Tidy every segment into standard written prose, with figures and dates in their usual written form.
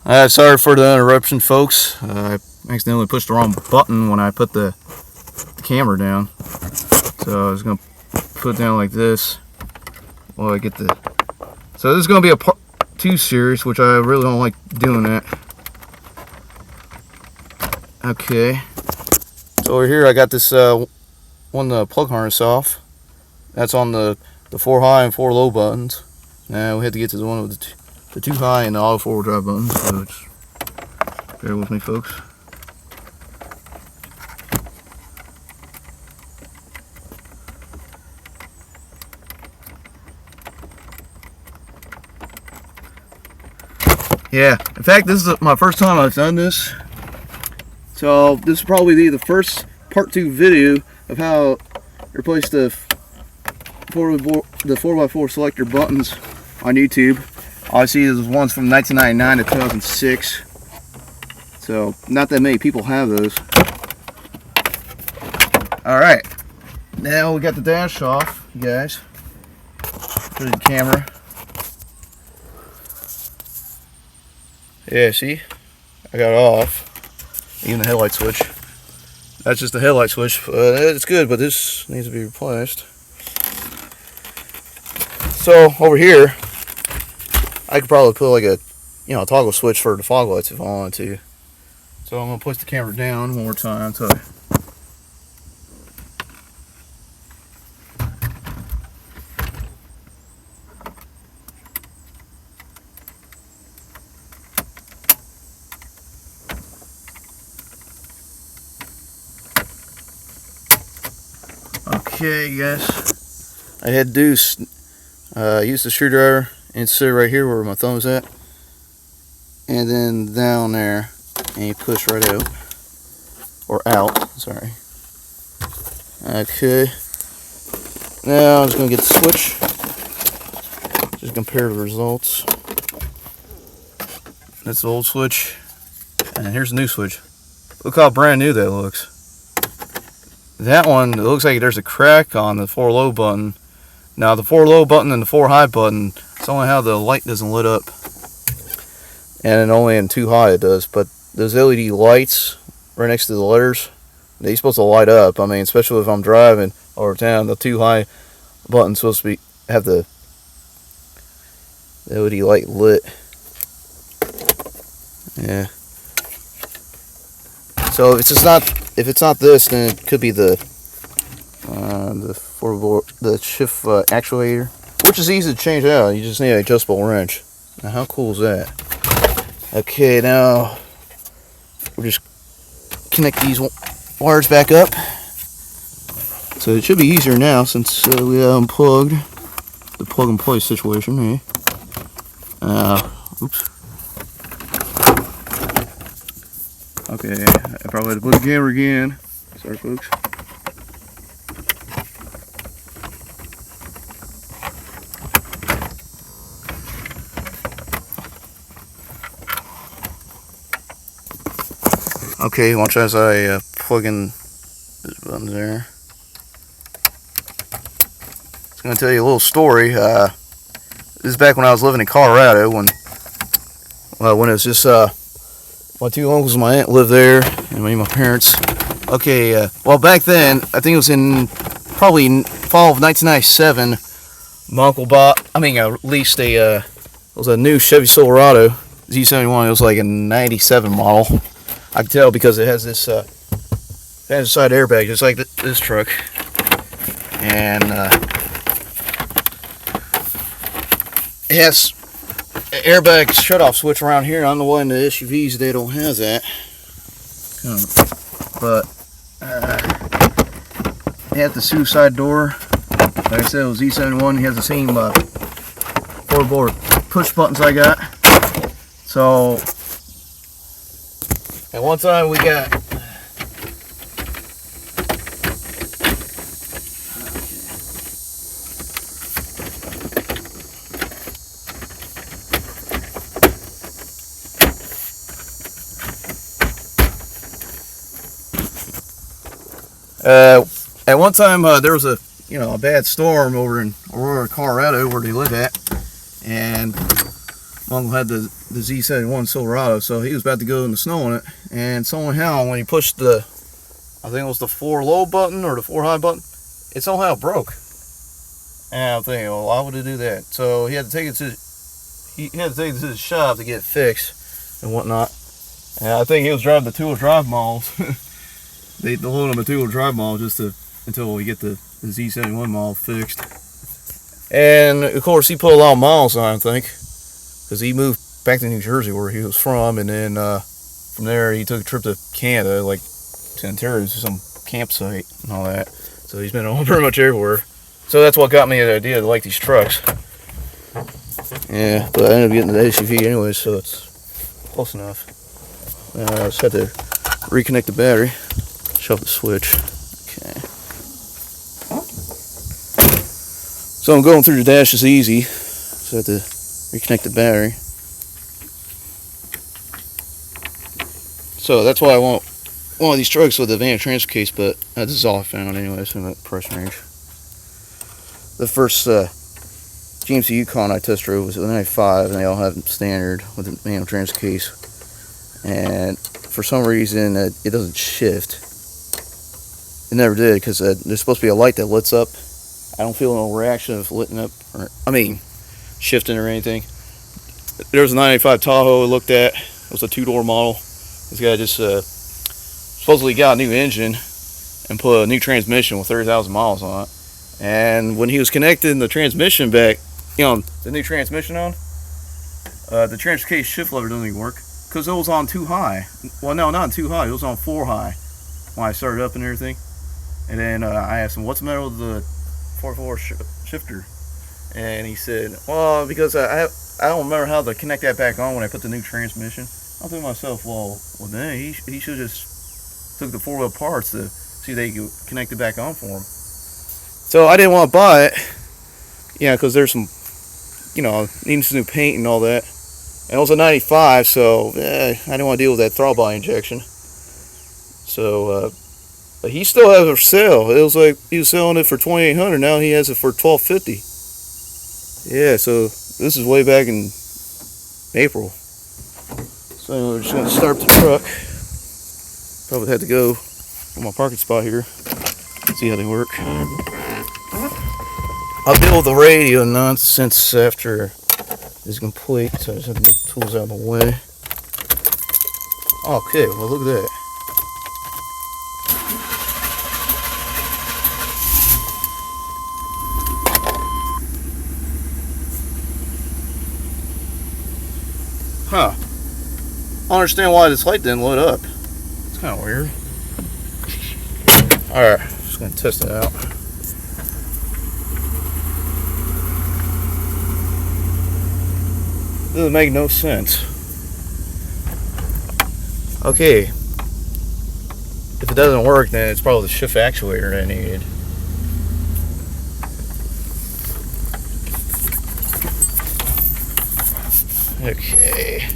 Sorry for the interruption, folks. I accidentally pushed the wrong button when I put the camera down. So I was going to put it down like this while I get the... So this is going to be a part 2 series, which I really don't like doing that. Okay. So over here I got this one plug harness off. That's on the 4 high and 4 low buttons. Now we had to get to the one with the 2 high and the auto forward drive buttons. So just bear with me, folks. Yeah, in fact, this is my first time I've done this. So this will probably be the first part 2 video of how to replace the 4x4 selector buttons on YouTube. Obviously, there's ones from 1999 to 2006. So not that many people have those. Alright, now we got the dash off, you guys. Put the camera. Yeah, see? I got it off. Even the headlight switch. That's just the headlight switch. It's good, but this needs to be replaced. So over here, I could probably put like a toggle switch for the fog lights if I wanted to. So I'm gonna push the camera down one more time until I... Okay, guys, I had to use the screwdriver and sit right here where my thumb's at, and then down there, and you push right out, or out, sorry. Okay, now I'm just going to get the switch, just compare the results. That's the old switch, and here's the new switch. Look how brand new that looks. That one, it looks like there's a crack on the 4 low button. Now the 4 low button and the 4 high button, it's only how the light doesn't lit up. And only in 2 high it does. But those LED lights right next to the letters, they're supposed to light up. I mean, especially if I'm driving over town, the 2 high button's supposed to have the LED light lit. Yeah. So if it's not this, then it could be the shift actuator, which is easy to change out. You just need an adjustable wrench. Now, how cool is that? Okay, now we'll just connect these wires back up. So it should be easier now since we unplugged the plug and play situation. Oops. Okay, I probably had to put the camera again. Sorry, folks. Okay, watch as I plug in this button there. It's going to tell you a little story. This is back when I was living in Colorado, when it was just my 2 uncles and my aunt lived there, and me and my parents. Okay, well, back then, I think it was in probably fall of 1997, my uncle leased it was a new Chevy Silverado Z71. It was like a 97 model. I can tell because it has this side airbag, just like this truck. And it has airbag shut-off switch around here. On the one in the SUVs, they don't have that. But it has the suicide door. Like I said, it was Z71. He has the same 4-bore push buttons I got. So at one time we got at one time there was a bad storm over in Aurora, Colorado, where they live at, and my uncle had the Z71 Silverado, so he was about to go in the snow on it, and somehow when he pushed the, I think it was the 4 low button or the 4 high button, it somehow broke. And I'm thinking, well, why would it do that? So he had to take it to the shop to get it fixed and whatnot. And I think he was driving the 2-wheel drive models. They load him a 2-wheel drive model just until we get the Z71 model fixed. And of course, he put a lot of miles on, I think, because he moved back to New Jersey where he was from, and then from there he took a trip to Canada, like to Ontario, to some campsite and all that. So he's been all pretty much everywhere. So that's what got me the idea to like these trucks. Yeah, but I ended up getting the SUV anyway, so it's close enough. I just had to reconnect the battery, shove the switch. Okay. So I'm going through the dash is easy, so I have to reconnect the battery. So that's why I want one of these trucks with the van transfer case, but this is all I found anyway, so in that price range. The first GMC Yukon I test drove was a 95, and they all have them standard with the manual transfer case. And for some reason, it doesn't shift. It never did, because there's supposed to be a light that lights up. I don't feel no reaction of lighting up, shifting or anything. There was a 985 Tahoe I looked at. It was a 2-door model. This guy just supposedly got a new engine and put a new transmission with 30,000 miles on it. And when he was connecting the transmission back, the new transmission on, the transfer case shift lever doesn't even work because it was on too high. Well, no, not too high. It was on 4 high when I started up and everything. And then I asked him, what's the matter with the 4-4 shifter? And he said, well, because I don't remember how to connect that back on when I put the new transmission. I thought to myself, well then he should have just took the 4-wheel parts to see if they could connect it back on for him. So I didn't want to buy it, because there's some, needing some new paint and all that. And it was a 95, so I didn't want to deal with that throttle body injection. So, but he still has it for sale. It was like he was selling it for $2,800. Now he has it for $1,250. Yeah, so this is way back in April. So we're just gonna start the truck. Probably had to go on my parking spot here. See how they work. I'll deal with the radio nonsense after it's complete, so I just have to get the tools out of the way. Okay, well look at that. Huh. I don't understand why this light didn't light up. It's kind of weird. Alright, just going to test it out. Doesn't make no sense. Okay. If it doesn't work, then it's probably the shift actuator that I needed. Okay.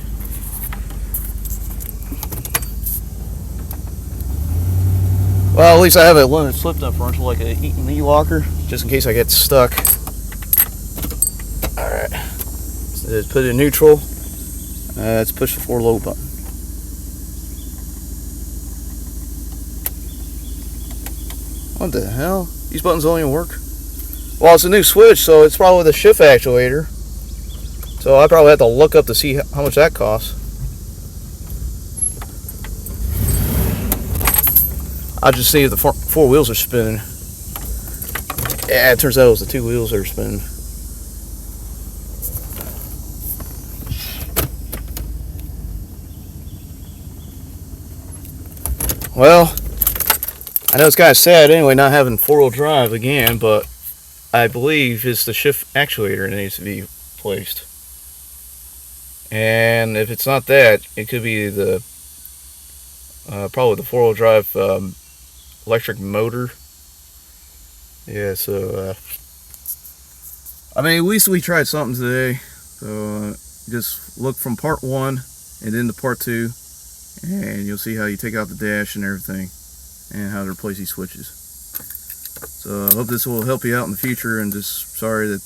Well, at least I have a limited slip differential, like a knee locker, just in case I get stuck. Alright. So let's put it in neutral. Let's push the 4 low button. What the hell? These buttons don't even work? Well, it's a new switch, so it's probably the shift actuator. So I probably have to look up to see how much that costs. I just see if the 4 wheels are spinning. Yeah, it turns out it was the 2 wheels that are spinning. Well, I know it's kind of sad anyway not having 4-wheel drive again, but I believe it's the shift actuator that needs to be replaced. And if it's not that, it could be the probably the 4-wheel drive electric motor. Yeah, so at least we tried something today. So just look from part 1 and then to part 2, and you'll see how you take out the dash and everything, and how to replace these switches. So I hope this will help you out in the future, and just sorry that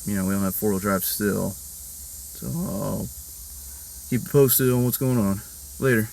we don't have 4-wheel drive still. So keep you posted on what's going on. Later.